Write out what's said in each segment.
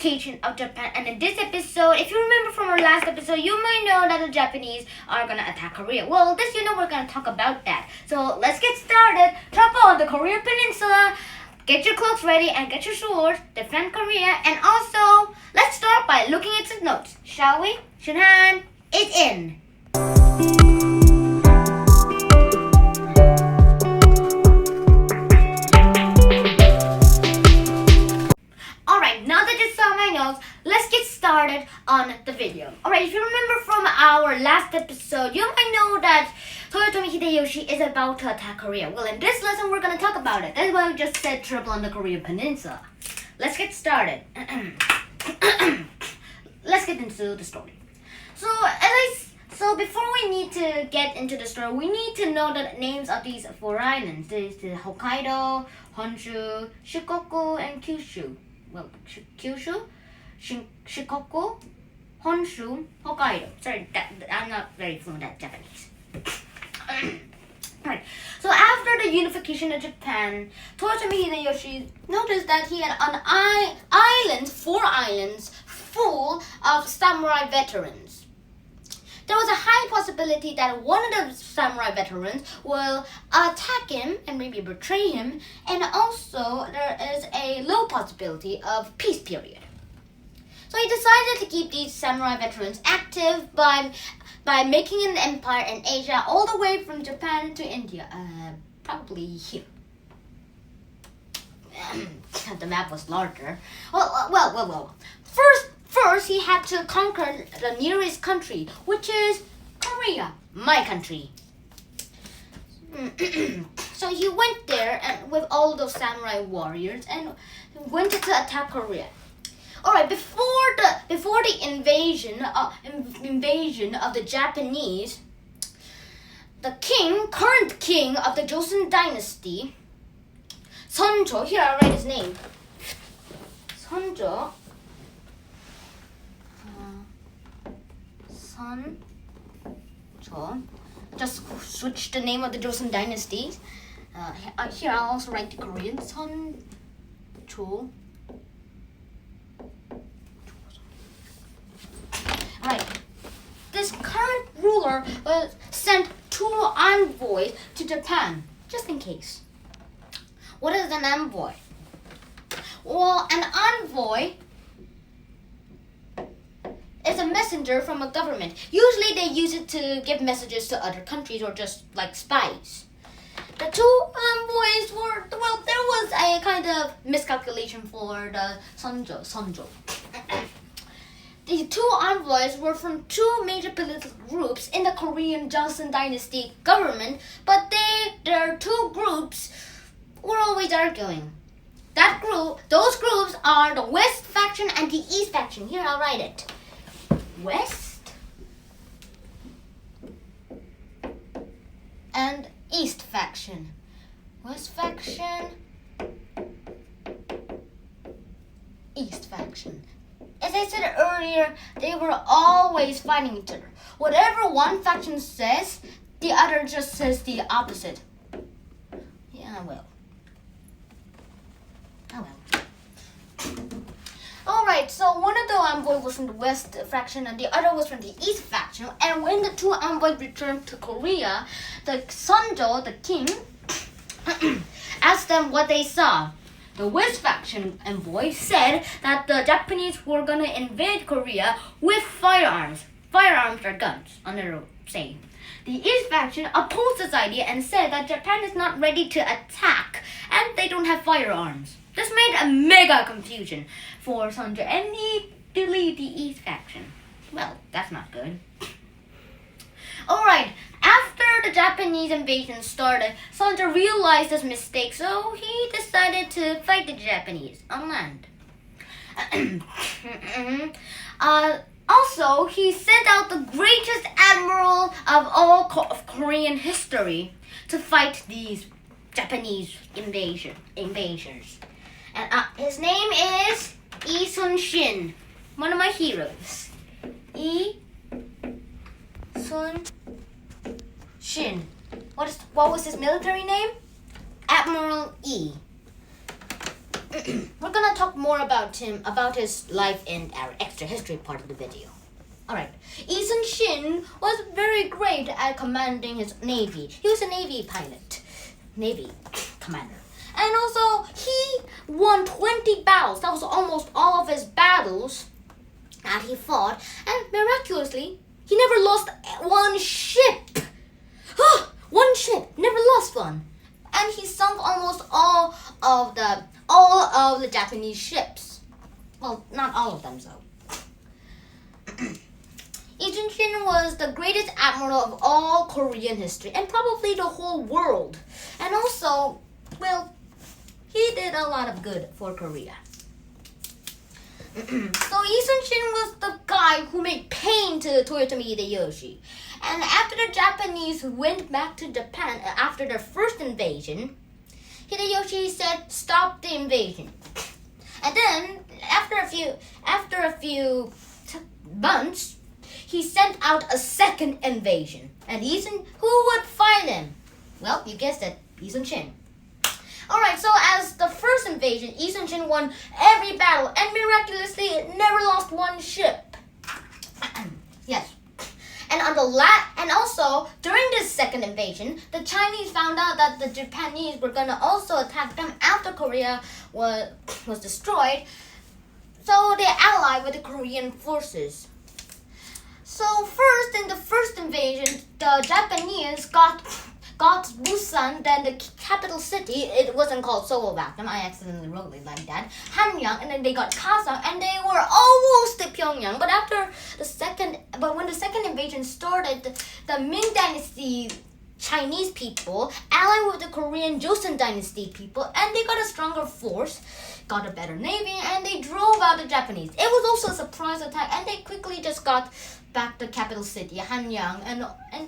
unification of Japan. And in this episode, if you remember from our last episode, you might know that the Japanese are gonna attack Korea. Well, we're gonna talk about that. So let's get started. Travel on the Korean Peninsula. Get your cloaks ready and get your swords. Defend Korea. And also, let's start by looking at some notes. Shall we? Shunhan is in. Let's get started on the video. Alright, if you remember from our last episode, you might know that Toyotomi Hideyoshi is about to attack Korea. Well, in this lesson, we're going to talk about it. That's why we just said trouble on the Korean Peninsula. Let's get started. Let's get into the story. So before we need to get into the story, we need to know the names of these four islands. There's the Hokkaido, Honshu, Shikoku, and Kyushu. Well, Kyushu, Shikoku, Honshu, Hokkaido. Sorry, I'm not very fluent at Japanese. Right. So after the unification of Japan, Toyotomi Hideyoshi noticed that he had four islands full of samurai veterans. There was a high possibility that one of the samurai veterans will attack him and maybe betray him, and also there is a low possibility of peace period. So he decided to keep these samurai veterans active by making an empire in Asia all the way from Japan to India. Probably here. The map was larger. Well. First, he had to conquer the nearest country, which is Korea, my country. So he went there with all those samurai warriors and went to attack Korea. All right, before the invasion of the Japanese, the current king of the Joseon dynasty, Sonjo. Here I write his name. Sonjo. Just switch the name of the Joseon dynasty. Here I'll also write the Korean Sonjo. Right. This current ruler sent 2 envoys to Japan, just in case. What is an envoy? Well, an envoy is a messenger from a government. Usually they use it to give messages to other countries or just like spies. The 2 envoys were, well, there was a kind of miscalculation for the Sonjo. The 2 envoys were from 2 major political groups in the Korean Joseon dynasty government, but their 2 groups were always arguing. Those groups are the West faction and the East faction. Here, I'll write it. West and East faction. West faction, East faction. As I said earlier, they were always fighting each other. Whatever one faction says, the other just says the opposite. Yeah, well. Oh well. Alright, so one of the envoys was from the West faction and the other was from the East faction. And when the 2 envoys returned to Korea, the Sonjo, the king, asked them what they saw. The West faction envoy said that the Japanese were going to invade Korea with firearms. Firearms are guns, another saying. The East faction opposed this idea and said that Japan is not ready to attack and they don't have firearms. This made a mega confusion for Sonjo, and he deleted the East faction. Well, that's not good. Alright, after the Japanese invasion started, Sonjo realized his mistake, so he decided to fight the Japanese on land. Also, he sent out the greatest admiral of all of Korean history to fight these Japanese invaders. And his name is Lee Sun-shin, one of my heroes. Lee Sun-shin. What was his military name? Admiral E. we're gonna talk more about him, about his life in our extra history part of the video. Alright, Yi Sun-shin was very great at commanding his navy. He was a navy pilot, navy commander. And also, he won 20 battles. That was almost all of his battles that he fought. And miraculously, he never lost one ship. One ship, never lost one. And he sunk almost all of the Japanese ships. Well, not all of them, though. Yi Sun-shin was the greatest admiral of all Korean history and probably the whole world. And also, well, he did a lot of good for Korea. So Yi Sun-shin was the guy who made pain to Toyotomi Hideyoshi. And after the Japanese went back to Japan after their first invasion, Hideyoshi said, "Stop the invasion." And then, after a few months, he sent out a second invasion. And who would fight him? Well, you guessed it, Yi Sun-shin. Alright, so as the first invasion, Yi Sun-shin won every battle and miraculously never lost one ship. Yes. And also, during this second invasion, the Chinese found out that the Japanese were gonna also attack them after Korea was destroyed. So they allied with the Korean forces. So first, in the first invasion, the Japanese got Busan, then the capital city. It wasn't called Seoul back then. I accidentally wrote it like that. Hanyang, and then they got Kazan, and they were almost at Pyongyang. But when the second invasion started, the Ming Dynasty Chinese people allied with the Korean Joseon Dynasty people, and they got a stronger force, got a better navy, and they drove out the Japanese. It was also a surprise attack, and they quickly just got back the capital city, Hanyang, and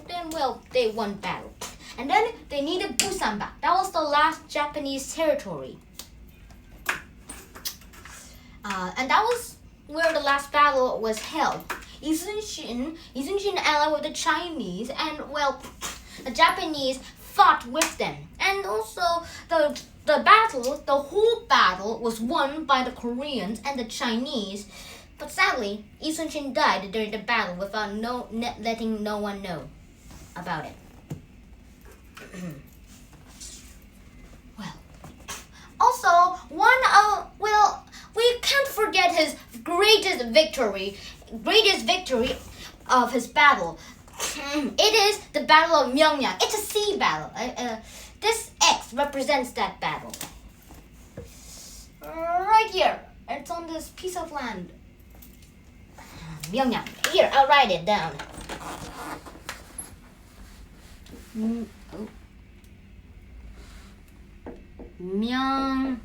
then, well, they won battle. And then they needed Busan back. That was the last Japanese territory. And that was where the last battle was held. Yi Sun-shin allied with the Chinese, and, well, the Japanese fought with them. And also, the whole battle was won by the Koreans and the Chinese. But sadly, Yi Sun-shin died during the battle without letting no one know about it. Well, also, we can't forget his greatest victory of his battle. It is the Battle of Myeongnam. It's a sea battle. This X represents that battle. Right here. It's on this piece of land. Myeongnam. Here, I'll write it down. Myeongnam.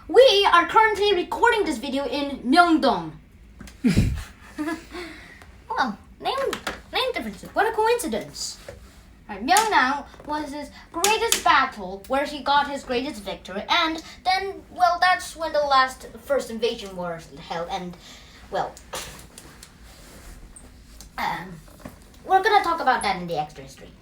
We are currently recording this video in Myeongdong. Well, name differences. What a coincidence. Right, Myeongnam was his greatest battle where he got his greatest victory, and then, well, that's when the first invasion was held, and, well, we're gonna talk about that in the extra history.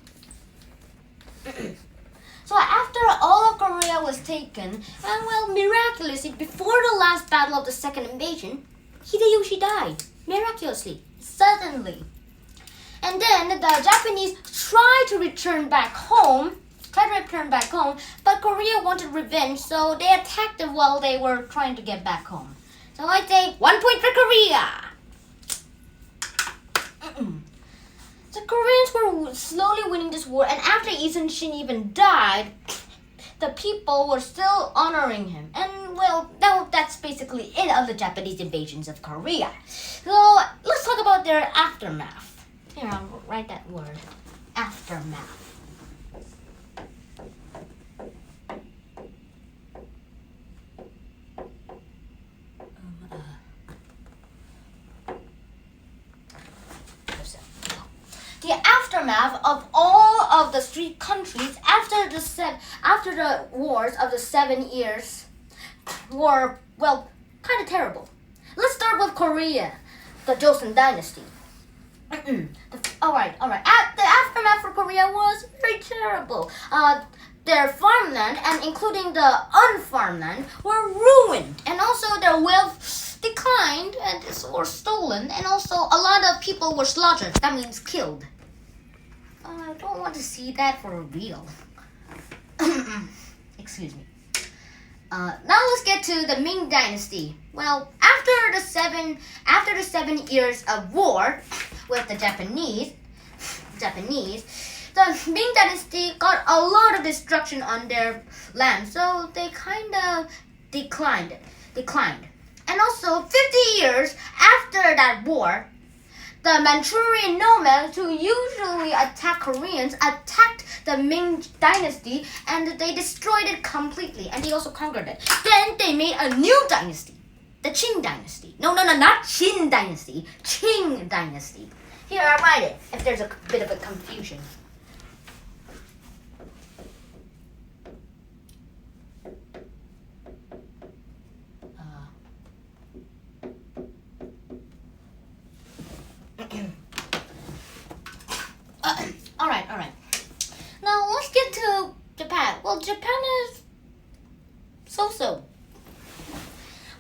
So after all of Korea was taken, and, well, miraculously, before the last battle of the second invasion, Hideyoshi died. Miraculously. Suddenly. And then the Japanese tried to return back home, but Korea wanted revenge, so they attacked them while they were trying to get back home. So I'd say 1 point for Korea. The Koreans were slowly winning this war, and after Yi Sun-shin even died, the people were still honoring him. And, well, that's basically it of the Japanese invasions of Korea. So let's talk about their aftermath. Here, I'll write that word. Aftermath. The aftermath of all of the three countries after the wars of the 7 years were, well, kind of terrible. Let's start with Korea, the Joseon Dynasty. All right. The aftermath for Korea was very terrible. their farmland and including the unfarmland were ruined, and also their wealth declined and or stolen, and also a lot of people were slaughtered. That means killed. I don't want to see that for real. Excuse me. Now let's get to the Ming Dynasty. Well, after the seven years of war with the Japanese, the Ming Dynasty got a lot of destruction on their land, so they kind of declined. And also, 50 years after that war, the Manchurian nomads who usually attack Koreans attacked the Ming Dynasty, and they destroyed it completely, and they also conquered it. Then they made a new dynasty, the Qing Dynasty. No, not Qin Dynasty, Qing Dynasty. Here, I write it, if there's a bit of a confusion. All right. Now let's get to Japan. Well, Japan is so-so.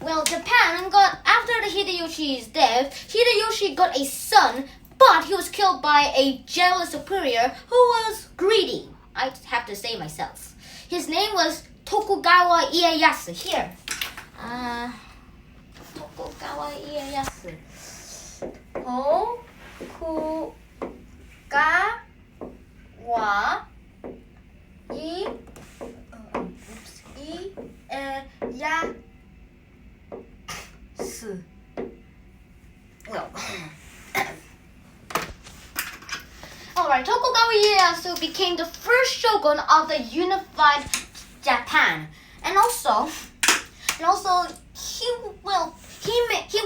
Well, Japan got, after the Hideyoshi's death, Hideyoshi got a son, but he was killed by a jealous superior who was greedy. I have to say myself. His name was Tokugawa Ieyasu. Here. Tokugawa Ieyasu. Tokugawa Ieyasu. Well. Alright, Tokugawa Ieyasu became the first shogun of the unified Japan. And also he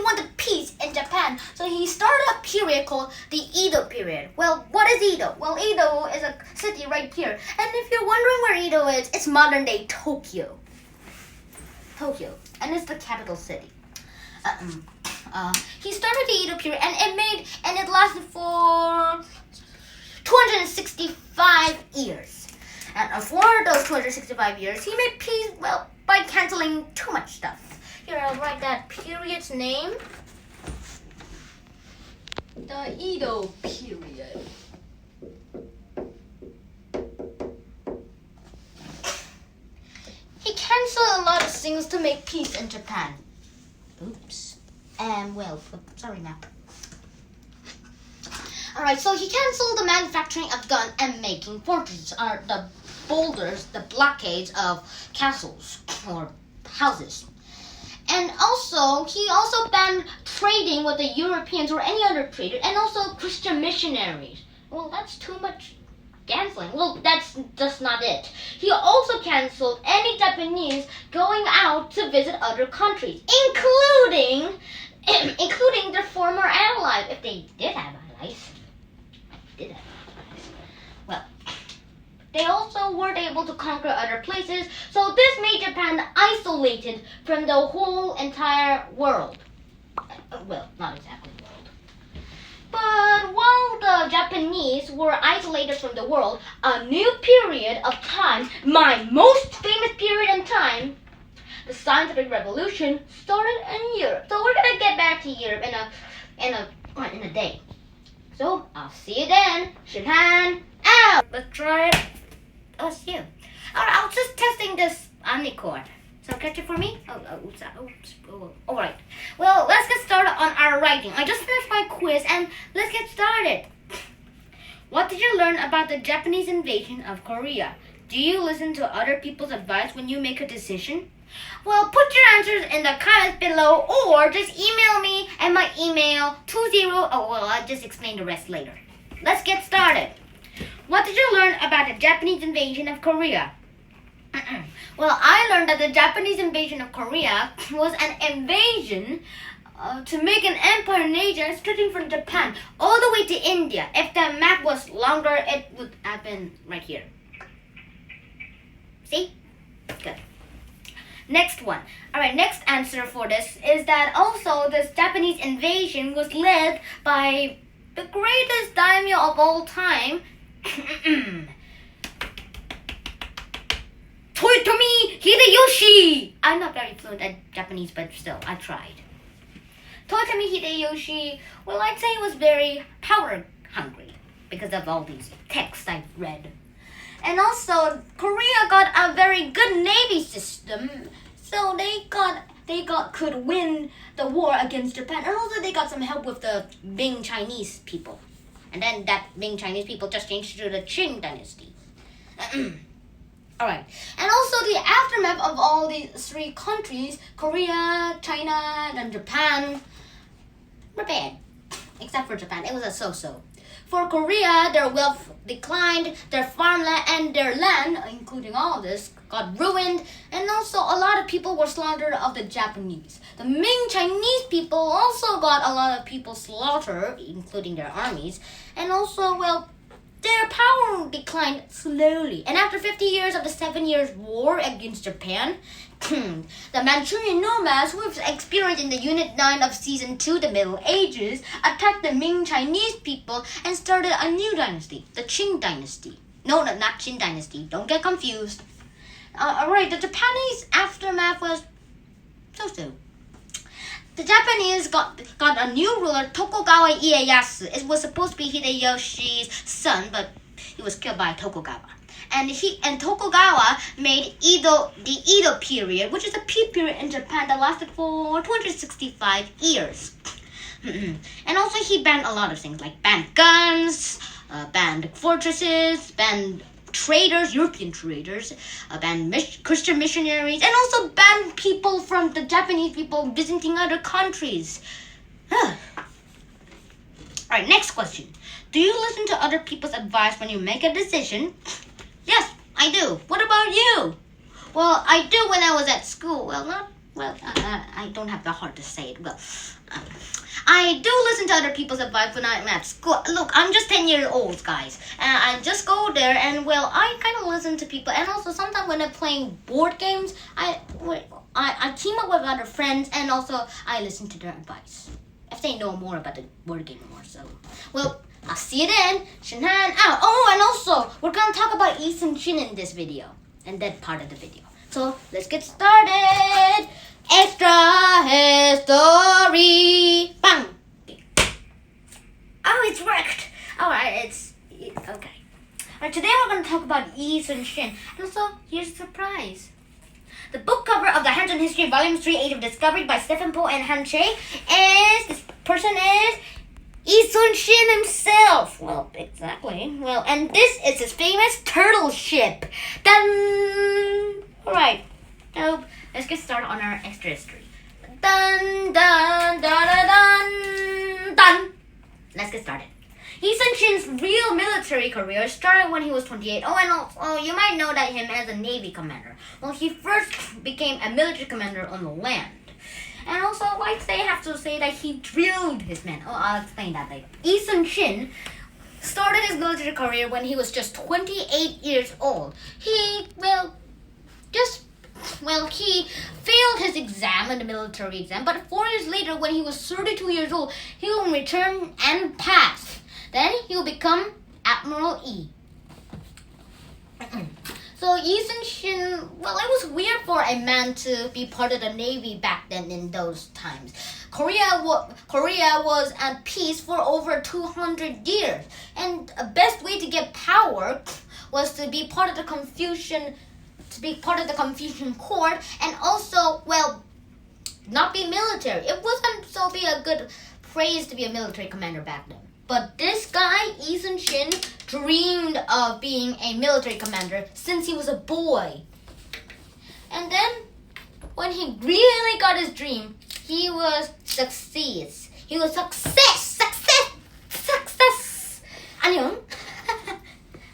wanted peace in Japan, so he started a period called the Edo period. Well, what is Edo? Well, Edo is a city right here. And if you're wondering where Edo is, it's modern day Tokyo. And it's the capital city. He started the Edo period, and it lasted for 265 years. And for those 265 years, he made peace, well, by canceling too much stuff. Here, I'll write that period's name. The Edo period. He canceled a lot of things to make peace in Japan. Oops. Sorry, map. Alright, so he canceled the manufacturing of guns and making fortresses, or the boulders, the blockades of castles or houses. And also, he also banned trading with the Europeans or any other trader, and also Christian missionaries. Well, that's too much canceling. Well, that's just not it. He also canceled any Japanese going out to visit other countries, including their former allies, if they did have allies. Well, they also weren't able to conquer other places, so this made Japan isolated from the whole entire world. Well, not exactly world. But while the Japanese were isolated from the world, a new period of time, my most famous period in time, the scientific revolution, started in Europe. So we're gonna get back to Europe in a day. So I'll see you then. Japan out. Let's try it. Oh, see you. Alright, I was just testing this omnicord. So catch it for me? Oops. Alright. Well, let's get started on our writing. I just finished my quiz and let's get started. What did you learn about the Japanese invasion of Korea? Do you listen to other people's advice when you make a decision? Well, put your answers in the comments below or just email me at my email 20. I'll just explain the rest later. Let's get started. What did you learn about the Japanese invasion of Korea? Well, I learned that the Japanese invasion of Korea was an invasion to make an empire nation stretching from Japan all the way to India. If the map was longer, it would have been right here. See? Good. Next one. Alright, next answer for this is that also this Japanese invasion was led by the greatest daimyo of all time, Toyotomi Hideyoshi. I'm not very fluent at Japanese, but still, I tried. Toyotomi Hideyoshi, well, I'd say he was very power hungry because of all these texts I've read. And also, Korea got a very good navy system, so they could win the war against Japan. And also, they got some help with the Ming Chinese people. And then that Ming Chinese people just changed to the Qing dynasty. Alright. And also, the aftermath of all these three countries, Korea, China, and Japan, were bad. Except for Japan. It was a so-so. For Korea, their wealth declined, their farmland and their land, including all this, got ruined, and also a lot of people were slaughtered of the Japanese. The Ming Chinese people also got a lot of people slaughtered, including their armies, and also, well, their power declined slowly. And after 50 years of the 7 Years' War against Japan, the Manchurian nomads, who have experienced in the Unit 9 of Season 2, the Middle Ages, attacked the Ming Chinese people and started a new dynasty, the Qing dynasty. No, not Qing dynasty. Don't get confused. Alright, the Japanese aftermath was so-so. The Japanese got a new ruler, Tokugawa Ieyasu. It was supposed to be Hideyoshi's son, but he was killed by Tokugawa. And Tokugawa made the Edo period, which is a peace period in Japan that lasted for 265 years. And also he banned a lot of things, like banned guns, banned fortresses, banned traders, European traders, banned Christian missionaries, and also banned people from the Japanese people visiting other countries. Alright, next question. Do you listen to other people's advice when you make a decision? Yes, I do. What about you? Well, I do when I was at school. I don't have the heart to say it. Well, I do listen to other people's advice when I'm at school. Look, I'm just 10 years old, guys. And I just go there and, well, I kind of listen to people. And also, sometimes when I'm playing board games, I team up with other friends, and also I listen to their advice. If they know more about the board game more, so. Well, I'll see you then. Shinhan out. Oh, and also, we're going to talk about Lee Sun-shin in this video. And that part of the video. So, let's get started. Extra history. Bang. Oh, it's worked. Alright, it's okay. Alright, today we're going to talk about Lee Sun-shin. And also, here's a surprise. The book cover of the Hanzhong History Volume 3, Age of Discovery by Stephen Poe and Han Che this person is Lee Sun-shin himself. Well, exactly. Well, and this is his famous turtle ship. Dun! Alright, so let's get started on our extra history. Dun, dun, dun, dun, dun, dun. Let's get started. Lee Sun-shin's real military career started when he was 28. Oh, and also, you might know that him as a Navy commander. Well, he first became a military commander on the land. And also, they have to say that he drilled his men. Oh, I'll explain that later. Lee Sun-shin started his military career when he was just 28 years old. He failed his exam, the military exam, but 4 years later, when he was 32 years old, he will return and pass. Then he will become Admiral E. So Lee Sun-shin, well, it was weird for a man to be part of the Navy back then in those times. Korea was at peace for over 200 years. And the best way to get power was to be part of the Confucian court, and also, well, not be military. It wasn't so be a good phrase to be a military commander back then. But this guy, Lee Sun-shin, dreamed of being a military commander since he was a boy. And then, when he really got his dream, he was success. He was success. 안녕.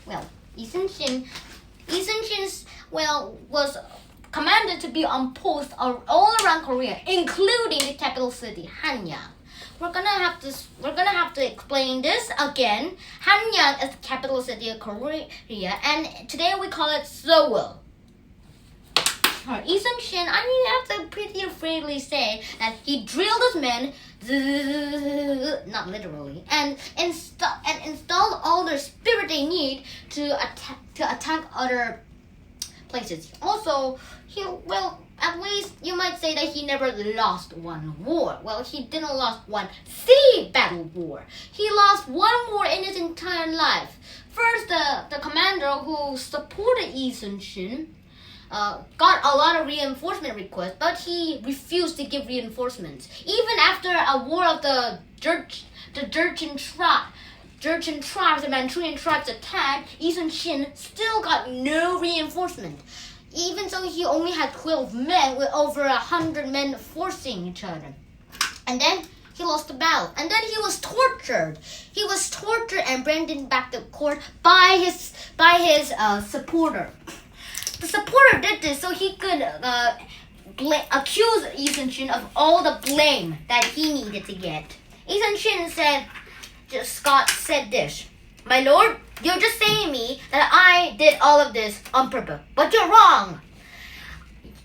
Well, Lee Sun-shin was commanded to be on posts all around Korea, including the capital city, Hanyang. We're gonna have to explain this again. Hanyang is the capital city of Korea, and today we call it Seoul. Lee Sun-shin, I have to pretty freely say that he drilled his men, not literally, and installed all the spirit they need to attack other places. Also, at least you might say that he never lost one war. Well, he didn't lost one sea battle war. He lost one war in his entire life. First, the commander who supported Yi Sun-shin got a lot of reinforcement requests, but he refused to give reinforcements. Even after a war of the Jurchen tribes, the Manchurian tribes attacked, Yi Sun-shin still got no reinforcement. Even so, he only had 12 men with over 100 men forcing each other. And then he lost the battle. And then he was tortured. He was tortured and brought back to court by his supporter. The supporter did this so he could accuse Yi Sun-shin of all the blame that he needed to get. Yi Sun-shin said this, "My lord, you're just saying me that I did all of this on purpose, but you're wrong.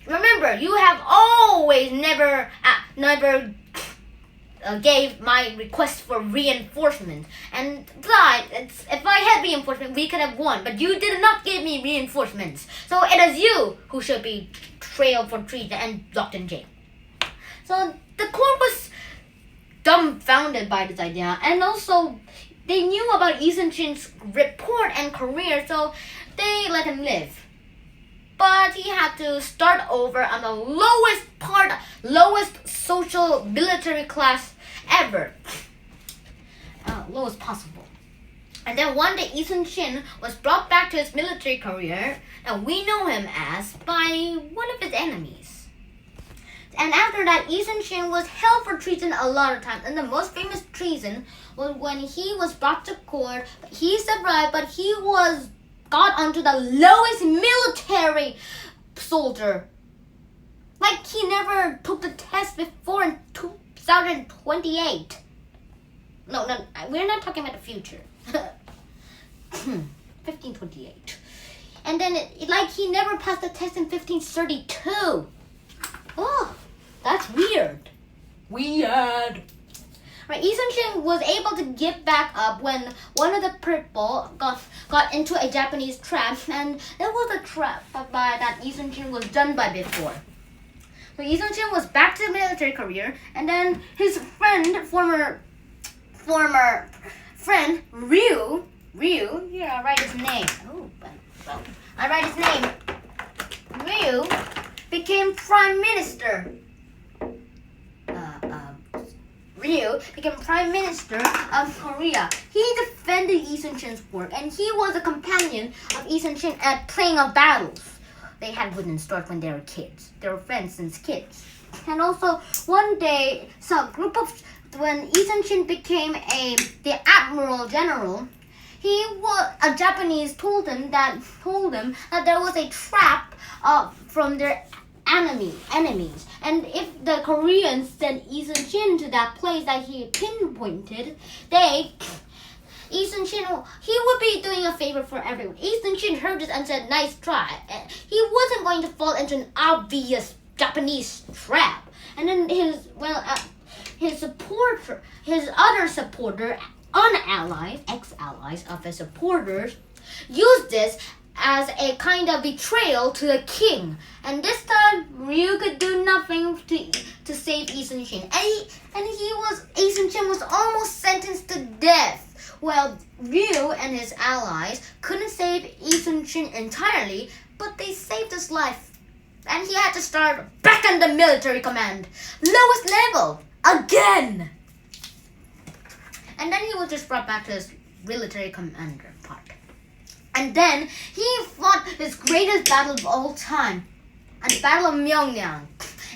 Remember, you have always never gave my request for reinforcement. And besides, if I had reinforcement, we could have won. But you did not give me reinforcements. So it is you who should be trailed for treason and locked in jail." So the court was dumbfounded by this idea, and also they knew about Yi Sun-shin's report and career, so they let him live. But he had to start over on the lowest social military class ever. Lowest possible. And then one day Yi Sun-shin was brought back to his military career, and we know him as by one of his enemies. And after that, Yi Sun-shin was held for treason a lot of times. And the most famous treason was when he was brought to court. He survived, but he got onto the lowest military soldier. Like he never took the test before in 2028. No, we're not talking about the future. 1528. And then he never passed the test in 1532. Oh, that's weird. Weird. Right, Yi Sun-shin was able to get back up when one of the people got into a Japanese trap, and it was a trap that Yi Sun-shin was done by before. So Yi Sun-shin was back to the military career, and then his former friend Ryu, here I write his name. I write his name. Ryu became prime minister. Ryu became prime minister of Korea. He defended Yi Sun-shin's work, and he was a companion of Yi Sun-shin at playing of battles. They had wooden swords when they were kids. They were friends since kids. And also one day, when Yi Sun-shin became the admiral general, a Japanese told him that there was a trap from their enemies, and if the Koreans sent Yi Sun-shin to that place that he pinpointed, Yi Sun-shin, he would be doing a favor for everyone. Yi Sun-shin heard this and said, "Nice try." He wasn't going to fall into an obvious Japanese trap. And then his other supporter, ex-allies of his supporters, used this as a kind of betrayal to the king. And this time, Ryu could do nothing to save Yi Sun-shin. And Yi Sun-shin was almost sentenced to death. Well, Ryu and his allies couldn't save Yi Sun-shin entirely, but they saved his life. And he had to start back on the military command. Lowest level. Again. And then he was just brought back to his military commander part. And then he fought his greatest battle of all time, the Battle of Myeongnyang.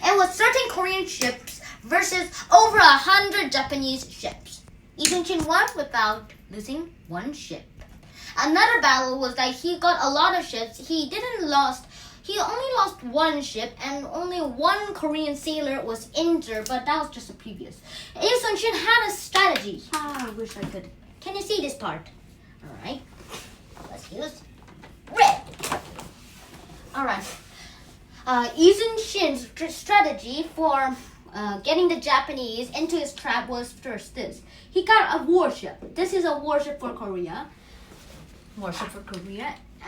It was 13 Korean ships versus over 100 Japanese ships. Yi Sun-shin won without losing one ship. Another battle was that he got a lot of ships. He only lost one ship, and only one Korean sailor was injured, but that was just a previous. Yi Sun-shin had a strategy. I wish I could. Can you see this part? Alright. Let's use red. Alright. Yi Sun-shin's strategy for getting the Japanese into his trap was first this. He got a warship. This is a warship for Korea.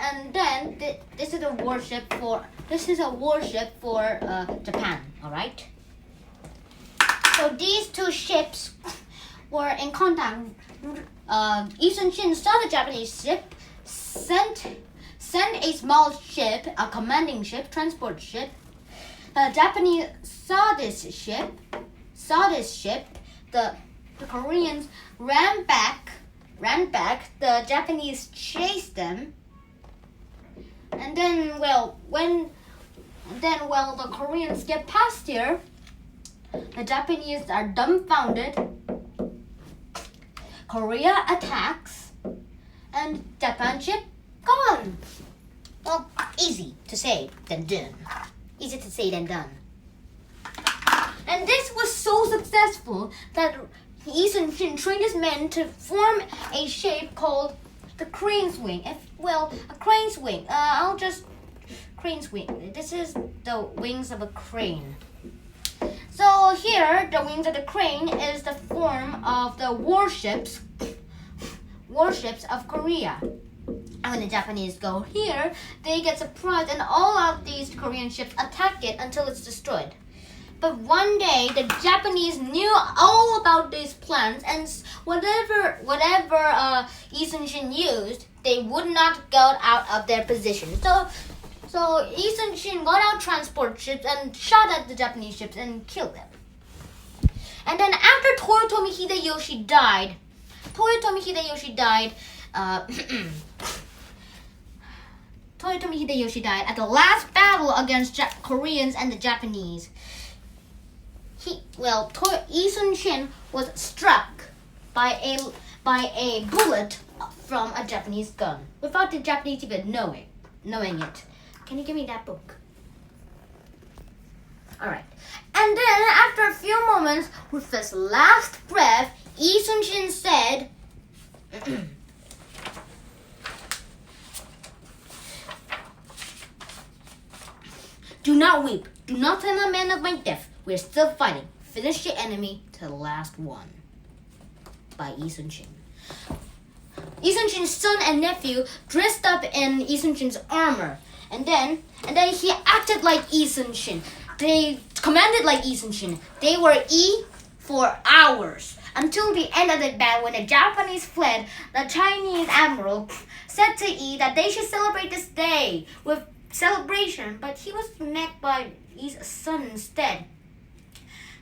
And then this is a warship for Japan. All right. So these two ships were in contact. Yi Sun-shin saw the Japanese ship, sent a small ship, a commanding ship, transport ship. The Japanese saw this ship. The Koreans ran back. The Japanese chased them. And then, when the Koreans get past here, the Japanese are dumbfounded. Korea attacks, and Japan ship gone. Well, easy to say than done. Easier to say than done. And this was so successful that Yi Sun-shin trained his men to form a shape called the crane's wing. A crane's wing. Crane's wing. This is the wings of a crane. So here, the wings of the crane is the form of the warships of Korea. And when the Japanese go here, they get surprised and all of these Korean ships attack it until it's destroyed. But one day, the Japanese knew all about these plans, and whatever Yi Sun-shin used, they would not go out of their position. So Yi Sun-shin got out transport ships and shot at the Japanese ships and killed them. And then after Toyotomi Hideyoshi died, at the last battle against Koreans and the Japanese. Yi Sun-shin was struck by a bullet from a Japanese gun without the Japanese even knowing it. Can you give me that book? All right. And then after a few moments, with his last breath, Yi Sun-shin said, "Do not weep. Do not tell a man of my death. We are still fighting. Finish your enemy to the last one." By Yi Sun-shin. Yi Sun-shin's son and nephew dressed up in Yi Sun-shin's armor. And then he acted like Yi Sun-shin. They commanded like Yi Sun-shin. They were Yi for hours. Until the end of the battle, when the Japanese fled, the Chinese admiral said to Yi that they should celebrate this day with celebration, but he was met by Yi's son instead.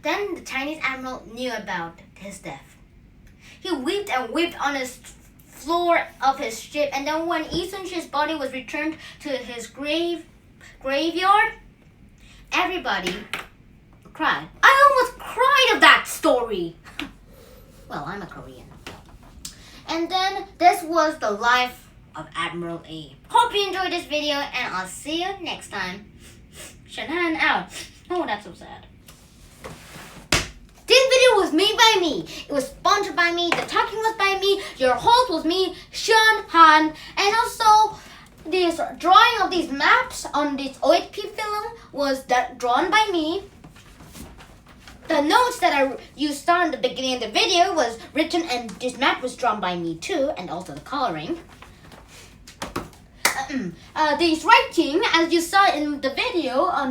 Then the Chinese admiral knew about his death. He wept and wept on his floor of his ship, and then when Yi Sun-shin's body was returned to his graveyard, everybody cried. I almost cried of that story. Well, I'm a Korean. And then this was the life of Admiral A. Hope you enjoyed this video, and I'll see you next time. Shanhan out. Oh, that's so sad. This video was made by me. It was sponsored by me. The talking was by me. Your host was me, Sean Han. And also, this drawing of these maps on this OHP film was drawn by me. The notes that you saw in the beginning of the video was written, and this map was drawn by me too, and also the coloring. This writing, as you saw in the video on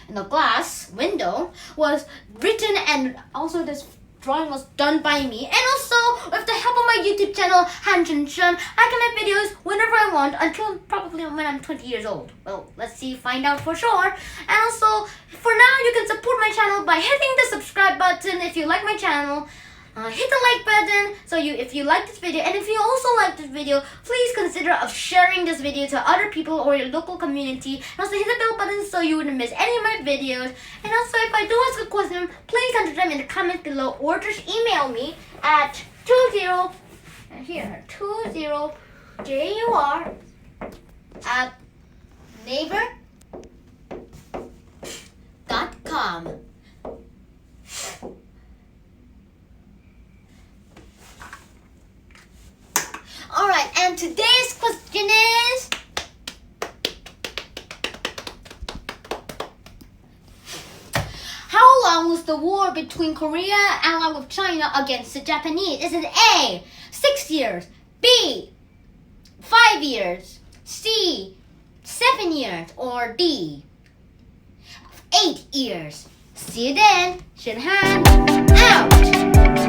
the glass window, was written, and also this drawing was done by me. And also, with the help of my YouTube channel, Han Chen Shen, I can make videos whenever I want until probably when I'm 20 years old. Well, let's see, find out for sure. And also, for now, you can support my channel by hitting the subscribe button if you like my channel. Hit the like button if you like this video, and if you also like this video, please consider of sharing this video to other people or your local community. And also hit the bell button so you wouldn't miss any of my videos. And also, if I do ask a question, please enter them in the comments below, or just email me at 20jur@neighbor.com. Alright, and today's question is, how long was the war between Korea allied with China against the Japanese? Is it A, 6 years, B, 5 years, C, C, 7 years, or D, 8 years. See you then. Shake hand out.